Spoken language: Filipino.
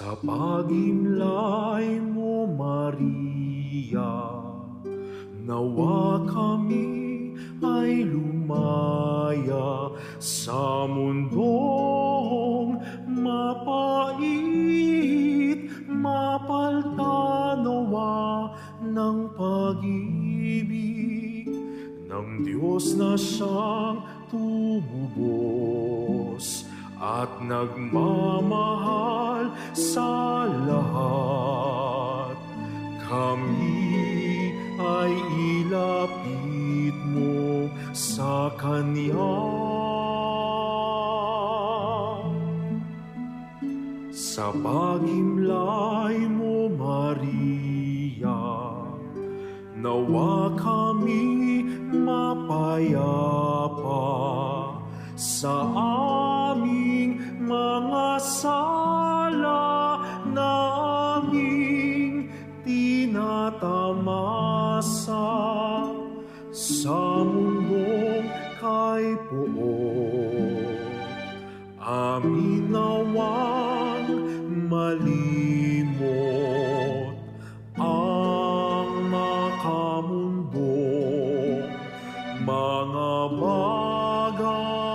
Sa pag-imlay mo, Maria, nawa kami ay lumaya sa mundong mapait, mapaltanawa ng pag-ibig ng Diyos na siyang tumubos at nagmamahal sa lahat. Kami ay ilapit mo sa Kanya. Sa pag-imlay mo, Maria, nawa kami mapayapa sa aming mga sala na aming tinatamasa sa mundong kay poon. Amin nawang malimot ang makamundong mga bagay